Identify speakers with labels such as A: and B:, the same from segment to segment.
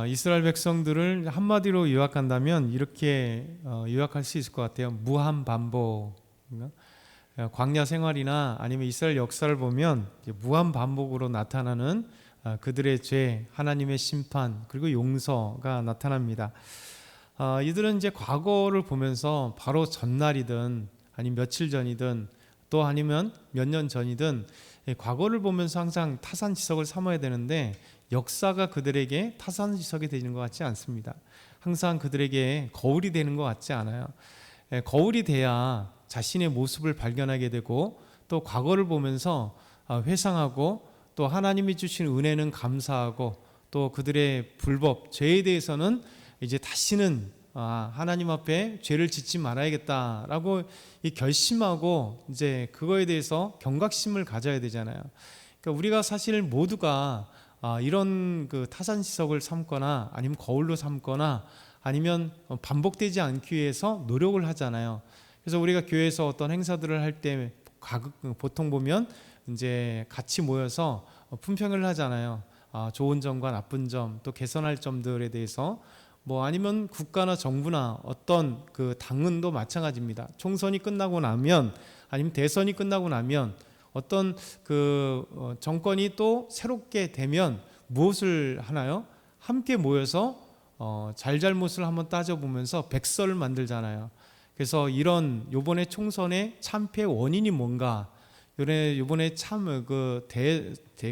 A: 이스라엘 백성들을 한마디로 요약한다면 이렇게 요약할 수 있을 것 같아요. 무한 반복. 광야 생활이나 아니면 이스라엘 역사를 보면 무한 반복으로 나타나는 그들의 죄, 하나님의 심판, 그리고 용서가 나타납니다. 이들은 이제 과거를 보면서 바로 전날이든 아니면 며칠 전이든 또 아니면 몇 년 전이든 과거를 보면서 항상 타산지석을 삼아야 되는데 역사가 그들에게 타산지석이 되는 것 같지 않습니다. 항상 그들에게 거울이 되는 것 같지 않아요. 거울이 돼야 자신의 모습을 발견하게 되고 또 과거를 보면서 회상하고 또 하나님이 주신 은혜는 감사하고 또 그들의 불법, 죄에 대해서는 이제 다시는 하나님 앞에 죄를 짓지 말아야겠다라고 결심하고 이제 그거에 대해서 경각심을 가져야 되잖아요. 그러니까 우리가 사실 모두가 이런 그 타산지석을 삼거나 아니면 거울로 삼거나 아니면 반복되지 않기 위해서 노력을 하잖아요. 그래서 우리가 교회에서 어떤 행사들을 할 때 보통 보면 이제 같이 모여서 품평을 하잖아요. 좋은 점과 나쁜 점, 또 개선할 점들에 대해서 아니면 국가나 정부나 어떤 그 당은도 마찬가지입니다. 총선이 끝나고 나면 아니면 대선이 끝나고 나면 어떤 그 정권이 또 새롭게 되면 무엇을 하나요? 함께 모여서 잘잘못을 한번 따져보면서 백서를 만들잖아요. 그래서 이런 요번에 총선의 참패 원인이 뭔가, 요번에 참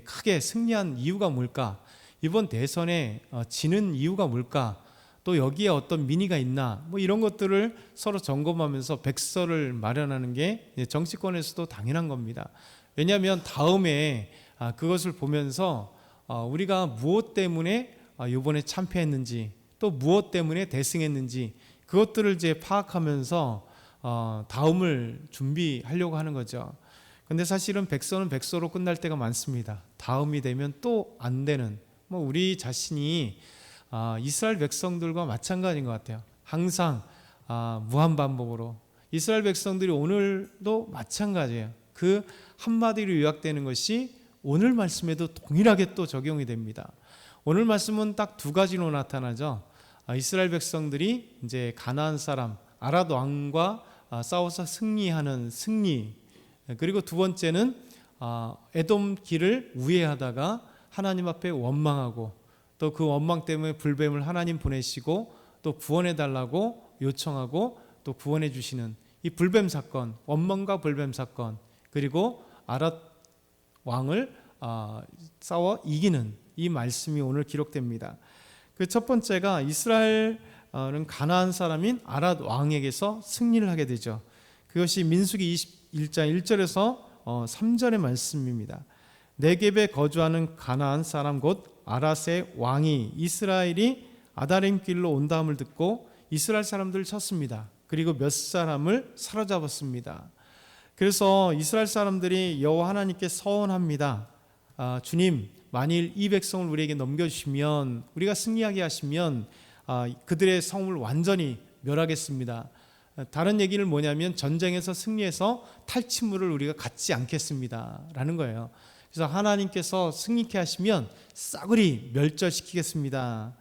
A: 크게 승리한 이유가 뭘까, 이번 대선에 지는 이유가 뭘까, 또 여기에 어떤 민의가 있나, 이런 것들을 서로 점검하면서 백서를 마련하는 게 정치권에서도 당연한 겁니다. 왜냐하면 다음에 그것을 보면서 우리가 무엇 때문에 이번에 참패했는지 또 무엇 때문에 대승했는지 그것들을 이제 파악하면서 다음을 준비하려고 하는 거죠. 근데 사실은 백서는 백서로 끝날 때가 많습니다. 다음이 되면 또 안 되는, 우리 자신이 이스라엘 백성들과 마찬가지인 것 같아요. 항상 무한반복으로 이스라엘 백성들이 오늘도 마찬가지예요. 그 한마디로 요약되는 것이 오늘 말씀에도 동일하게 또 적용이 됩니다. 오늘 말씀은 딱 두 가지로 나타나죠. 이스라엘 백성들이 이제 가나안 사람 아랏 왕과 싸워서 승리하는 승리, 그리고 두 번째는 에돔 길을 우회하다가 하나님 앞에 원망하고 또 그 원망 때문에 불뱀을 하나님 보내시고 또 구원해 달라고 요청하고 또 구원해 주시는 이 불뱀 사건, 원망과 불뱀 사건, 그리고 아랏 왕을 싸워 이기는 이 말씀이 오늘 기록됩니다. 그 첫 번째가 이스라엘은 가나안 사람인 아랏 왕에게서 승리를 하게 되죠. 그것이 민수기 21장 1절에서 3절의 말씀입니다. 네겝에 거주하는 가나안 사람 곧 아랏의 왕이 이스라엘이 아다림 길로 온다함을 듣고 이스라엘 사람들을 쳤습니다. 그리고 몇 사람을 사로잡았습니다. 그래서 이스라엘 사람들이 여호와 하나님께 서원합니다. 주님, 만일 이 백성을 우리에게 넘겨주시면, 우리가 승리하게 하시면 그들의 성을 완전히 멸하겠습니다. 다른 얘기는 뭐냐면 전쟁에서 승리해서 탈취물을 우리가 갖지 않겠습니다 라는 거예요. 그래서 하나님께서 승리케 하시면 싸그리 멸절시키겠습니다.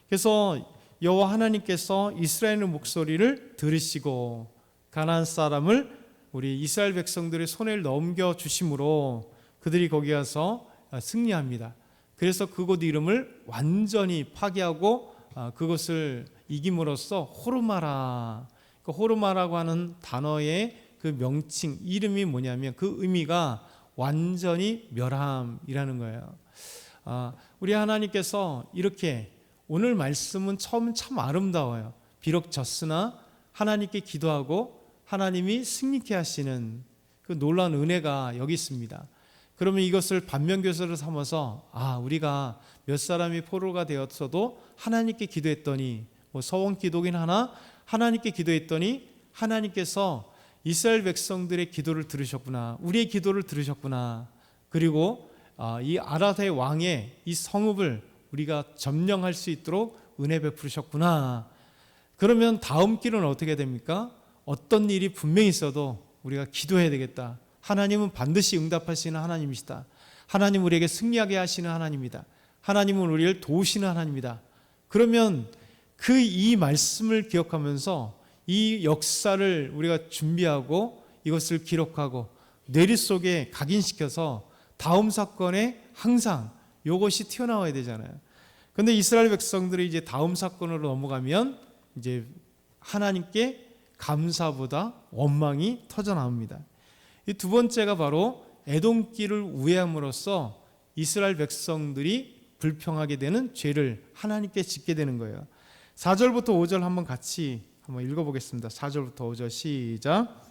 A: 그래서 여호와 하나님께서 이스라엘의 목소리를 들으시고 가나안 사람을 우리 이스라엘 백성들의 손에 넘겨주심으로 그들이 거기 가서 승리합니다. 그래서 그곳 이름을 완전히 파괴하고 그것을 이김으로써 호르마라, 그 호르마라고 하는 단어의 그 명칭, 이름이 뭐냐면 그 의미가 완전히 멸함이라는 거예요. 우리 하나님께서 이렇게, 오늘 말씀은 처음 참 아름다워요. 비록 졌으나 하나님께 기도하고 하나님이 승리케 하시는 그 놀라운 은혜가 여기 있습니다. 그러면 이것을 반면교사로 삼아서 우리가 몇 사람이 포로가 되었어도 하나님께 기도했더니, 서원 기도긴 하나 하나님께 기도했더니 하나님께서 이스라엘 백성들의 기도를 들으셨구나, 우리의 기도를 들으셨구나, 그리고 이 아랏의 왕의 이 성읍을 우리가 점령할 수 있도록 은혜 베푸셨구나. 그러면 다음 길은 어떻게 됩니까? 어떤 일이 분명히 있어도 우리가 기도해야 되겠다. 하나님은 반드시 응답하시는 하나님이시다. 하나님 우리에게 승리하게 하시는 하나님이다. 하나님은 우리를 도우시는 하나님이다. 그러면 이 말씀을 기억하면서 이 역사를 우리가 준비하고 이것을 기록하고 뇌리 속에 각인시켜서 다음 사건에 항상 이것이 튀어나와야 되잖아요. 근데 이스라엘 백성들이 이제 다음 사건으로 넘어가면 이제 하나님께 감사보다 원망이 터져 나옵니다. 이 두 번째가 바로 에돔길을 우회함으로써 이스라엘 백성들이 불평하게 되는 죄를 하나님께 짓게 되는 거예요. 4절부터 5절 한번 같이 한번 읽어보겠습니다. 4절부터 5절 시작.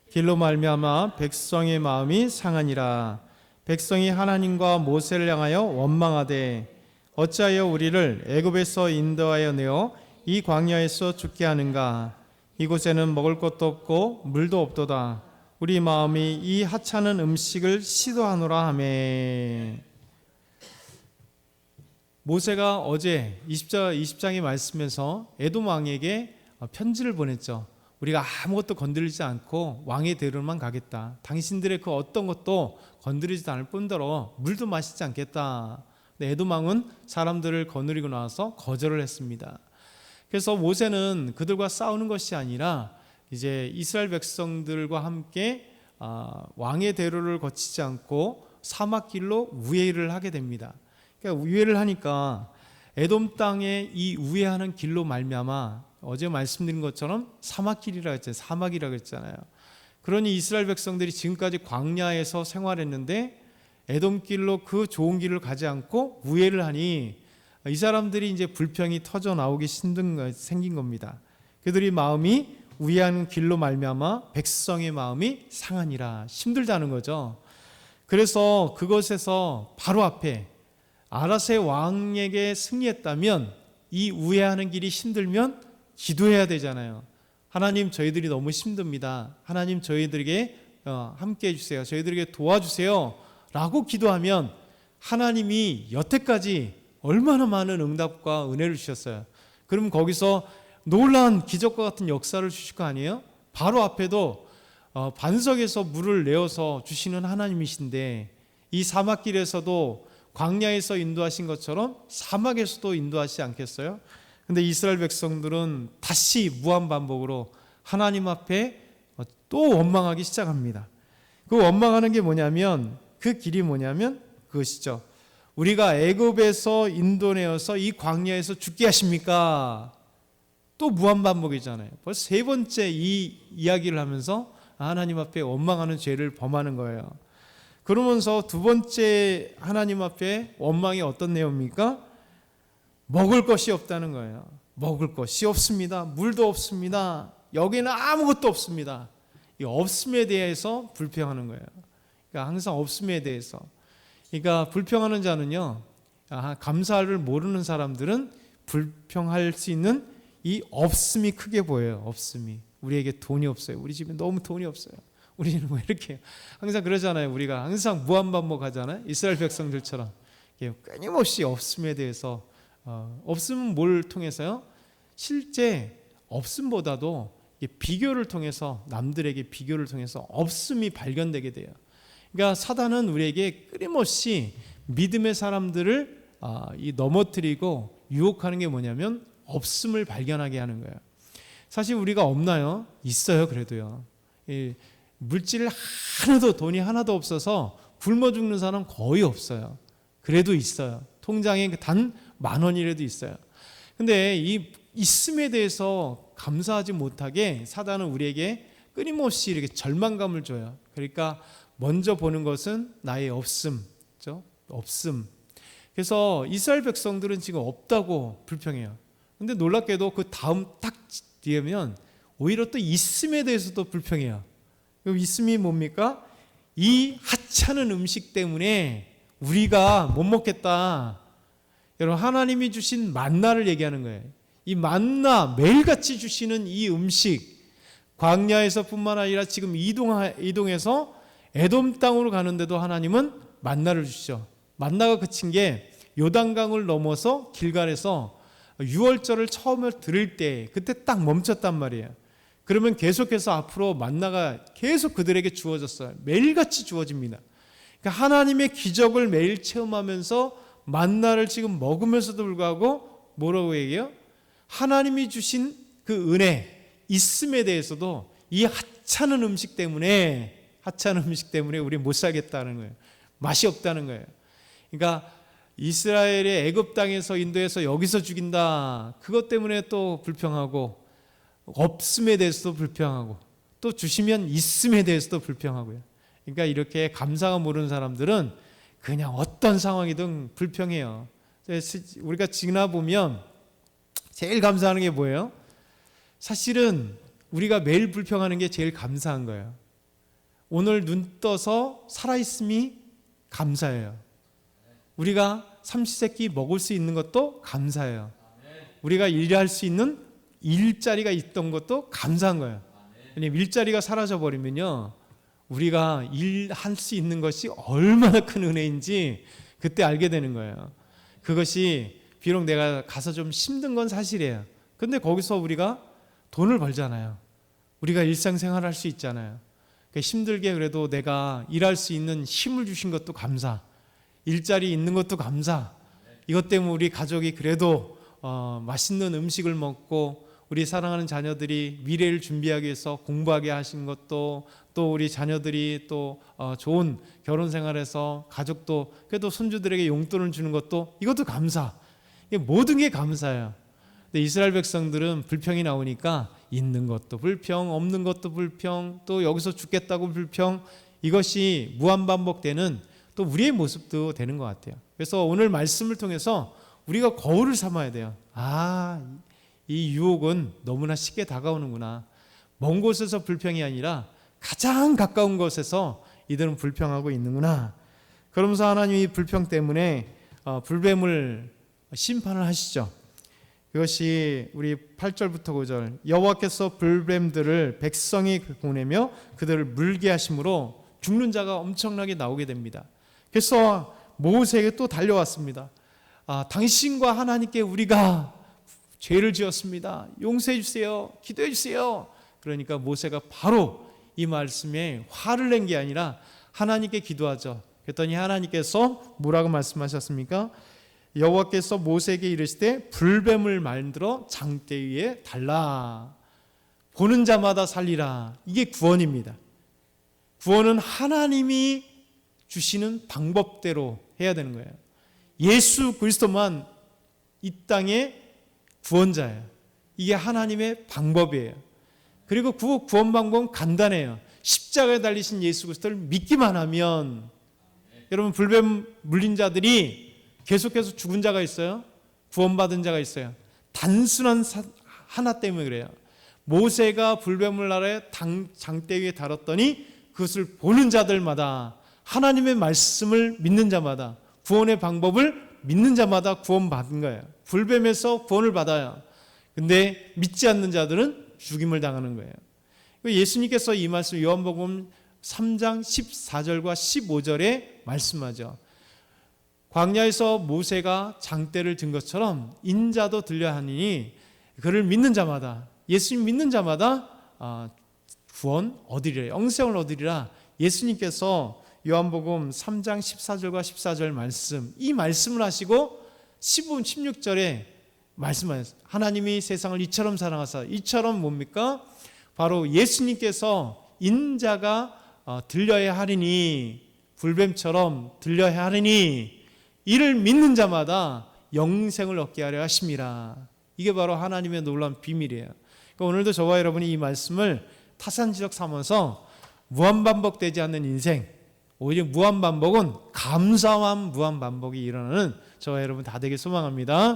A: 길로 말미암아 백성의 마음이 상하니라. 백성이 하나님과 모세를 향하여 원망하되 어찌하여 우리를 애굽에서 인도하여 내어 이 광야에서 죽게 하는가. 이곳에는 먹을 것도 없고 물도 없도다. 우리 마음이 이 하찮은 음식을 시도하노라 하매. 모세가 어제 20장의 말씀에서 에돔 왕에게 편지를 보냈죠. 우리가 아무것도 건드리지 않고 왕의 대로만 가겠다. 당신들의 그 어떤 것도 건드리지 않을 뿐더러 물도 마시지 않겠다. 근데 에돔 왕은 사람들을 거느리고 나와서 거절을 했습니다. 그래서 모세는 그들과 싸우는 것이 아니라 이제 이스라엘 백성들과 함께 왕의 대로를 거치지 않고 사막길로 우회를 하게 됩니다. 그러니까 우회를 하니까 에돔 땅에 이 우회하는 길로 말미암아 어제 말씀드린 것처럼 사막길이라고 했잖아요. 사막이라고 했잖아요. 그러니 이스라엘 백성들이 지금까지 광야에서 생활했는데 에돔길로 그 좋은 길을 가지 않고 우회를 하니 이 사람들이 이제 불평이 터져 나오기 생긴 겁니다. 그들이 마음이 우회하는 길로 말미암아 백성의 마음이 상하니라. 힘들다는 거죠. 그래서 그것에서 바로 앞에 아라세 왕에게 승리했다면 이 우회하는 길이 힘들면 기도해야 되잖아요. 하나님, 저희들이 너무 힘듭니다. 하나님, 저희들에게 함께 해주세요. 저희들에게 도와주세요 라고 기도하면 하나님이 여태까지 얼마나 많은 응답과 은혜를 주셨어요. 그럼 거기서 놀라운 기적과 같은 역사를 주실 거 아니에요? 바로 앞에도 반석에서 물을 내어서 주시는 하나님이신데 이 사막길에서도 광야에서 인도하신 것처럼 사막에서도 인도하시지 않겠어요? 근데 이스라엘 백성들은 다시 무한반복으로 하나님 앞에 또 원망하기 시작합니다. 그 원망하는 게 뭐냐면 그 길이 뭐냐면 그것이죠. 우리가 애굽에서 인도내어서 이 광야에서 죽게 하십니까? 또 무한반복이잖아요. 벌써 세 번째 이 이야기를 하면서 하나님 앞에 원망하는 죄를 범하는 거예요. 그러면서 두 번째 하나님 앞에 원망이 어떤 내용입니까? 먹을 것이 없다는 거예요. 먹을 것이 없습니다. 물도 없습니다. 여기는 아무것도 없습니다. 이 없음에 대해서 불평하는 거예요. 그러니까 항상 없음에 대해서. 그러니까 불평하는 자는요, 감사를 모르는 사람들은 불평할 수 있는 이 없음이 크게 보여요. 없음이. 우리에게 돈이 없어요. 우리 집에 너무 돈이 없어요. 우리 집은 왜 이렇게 해요? 항상 그러잖아요. 우리가 항상 무한반복하잖아요. 이스라엘 백성들처럼 끊임없이 없음에 대해서 없음은 뭘 통해서요? 실제 없음보다도 비교를 통해서 남들에게 비교를 통해서 없음이 발견되게 돼요. 그러니까 사단은 우리에게 끊임없이 믿음의 사람들을 넘어뜨리고 유혹하는 게 뭐냐면 없음을 발견하게 하는 거예요. 사실 우리가 없나요? 있어요. 그래도요. 물질 하나도 돈이 하나도 없어서 굶어 죽는 사람 거의 없어요. 그래도 있어요. 통장에 단 10,000원이라도 있어요. 근데 이 있음에 대해서 감사하지 못하게 사단은 우리에게 끊임없이 이렇게 절망감을 줘요. 그러니까 먼저 보는 것은 나의 없음, 그렇죠? 없음. 그래서 이스라엘 백성들은 지금 없다고 불평해요. 근데 놀랍게도 그 다음 딱 뒤에면 오히려 또 있음에 대해서도 불평해요. 있음이 뭡니까? 이 하찮은 음식 때문에 우리가 못 먹겠다. 여러분, 하나님이 주신 만나를 얘기하는 거예요. 이 만나, 매일같이 주시는 이 음식, 광야에서 뿐만 아니라 지금 이동해서 에돔 땅으로 가는데도 하나님은 만나를 주시죠. 만나가 그친 게 요단강을 넘어서 길갈에서 유월절을 처음에 들을 때 그때 딱 멈췄단 말이에요. 그러면 계속해서 앞으로 만나가 계속 그들에게 주어졌어요. 매일같이 주어집니다. 그러니까 하나님의 기적을 매일 체험하면서 만나를 지금 먹으면서도 불구하고 뭐라고 얘기해요? 하나님이 주신 그 은혜 있음에 대해서도 이 하찮은 음식 때문에 우리 못 살겠다는 거예요. 맛이 없다는 거예요. 그러니까 이스라엘의 애굽 땅에서 인도해서 여기서 죽인다. 그것 때문에 또 불평하고, 없음에 대해서도 불평하고, 또 주시면 있음에 대해서도 불평하고요. 그러니까 이렇게 감사가 모르는 사람들은 그냥 어떤 상황이든 불평해요. 우리가 지나보면 제일 감사하는 게 뭐예요? 사실은 우리가 매일 불평하는 게 제일 감사한 거예요. 오늘 눈 떠서 살아있음이 감사해요. 우리가 삼시세끼 먹을 수 있는 것도 감사해요. 우리가 일할 수 있는 일자리가 있던 것도 감사한 거예요. 왜냐면 일자리가 사라져버리면요, 우리가 일할 수 있는 것이 얼마나 큰 은혜인지 그때 알게 되는 거예요. 그것이 비록 내가 가서 좀 힘든 건 사실이에요. 근데 거기서 우리가 돈을 벌잖아요. 우리가 일상생활 할 수 있잖아요. 그러니까 힘들게 그래도 내가 일할 수 있는 힘을 주신 것도 감사, 일자리 있는 것도 감사. 이것 때문에 우리 가족이 그래도 맛있는 음식을 먹고 우리 사랑하는 자녀들이 미래를 준비하기 위해서 공부하게 하신 것도, 또 우리 자녀들이 또 좋은 결혼 생활에서 가족도 그래도 손주들에게 용돈을 주는 것도, 이것도 감사. 모든 게 감사예요. 근데 이스라엘 백성들은 불평이 나오니까 있는 것도 불평, 없는 것도 불평, 또 여기서 죽겠다고 불평, 이것이 무한반복되는 또 우리의 모습도 되는 것 같아요. 그래서 오늘 말씀을 통해서 우리가 거울을 삼아야 돼요. 이 유혹은 너무나 쉽게 다가오는구나. 먼 곳에서 불평이 아니라 가장 가까운 곳에서 이들은 불평하고 있는구나. 그러면서 하나님이 불평 때문에 불뱀을 심판을 하시죠. 그것이 우리 8절부터 9절, 여호와께서 불뱀들을 백성이 보내며 그들을 물게 하심으로 죽는 자가 엄청나게 나오게 됩니다. 그래서 모세에게 또 달려왔습니다. 당신과 하나님께 우리가 죄를 지었습니다. 용서해 주세요. 기도해 주세요. 그러니까 모세가 바로 이 말씀에 화를 낸 게 아니라 하나님께 기도하죠. 그랬더니 하나님께서 뭐라고 말씀하셨습니까? 여호와께서 모세에게 이르시되 불뱀을 만들어 장대 위에 달라. 보는 자마다 살리라. 이게 구원입니다. 구원은 하나님이 주시는 방법대로 해야 되는 거예요. 예수 그리스도만 이 땅의 구원자예요. 이게 하나님의 방법이에요. 그리고 그 구원 방법은 간단해요. 십자가에 달리신 예수 그리스도를 믿기만 하면, 여러분 불뱀 물린 자들이 계속해서 죽은 자가 있어요? 구원받은 자가 있어요? 단순한 하나 때문에 그래요. 모세가 불뱀을 날에 장대 위에 달았더니 그것을 보는 자들마다, 하나님의 말씀을 믿는 자마다, 구원의 방법을 믿는 자마다 구원받은 거예요. 불뱀에서 구원을 받아요. 근데 믿지 않는 자들은 죽임을 당하는 거예요. 예수님께서 이 말씀 요한복음 3장 14절과 15절에 말씀하죠. 광야에서 모세가 장대를 든 것처럼 인자도 들려 하니 그를 믿는 자마다, 예수님 믿는 자마다 구원 얻으리라, 영생을 얻으리라. 예수님께서 요한복음 3장 14절과 14절 말씀, 이 말씀을 하시고 15, 16절에 말씀하셨어요. 하나님이 세상을 이처럼 사랑하사, 이처럼 뭡니까? 바로 예수님께서 인자가 들려야 하리니, 불뱀처럼 들려야 하리니 이를 믿는 자마다 영생을 얻게 하려 하심이라. 이게 바로 하나님의 놀라운 비밀이에요. 그러니까 오늘도 저와 여러분이 이 말씀을 타산지적 삼아서 무한반복되지 않는 인생, 오히려 무한반복은 감사한 무한반복이 일어나는 저와 여러분 다 되길 소망합니다.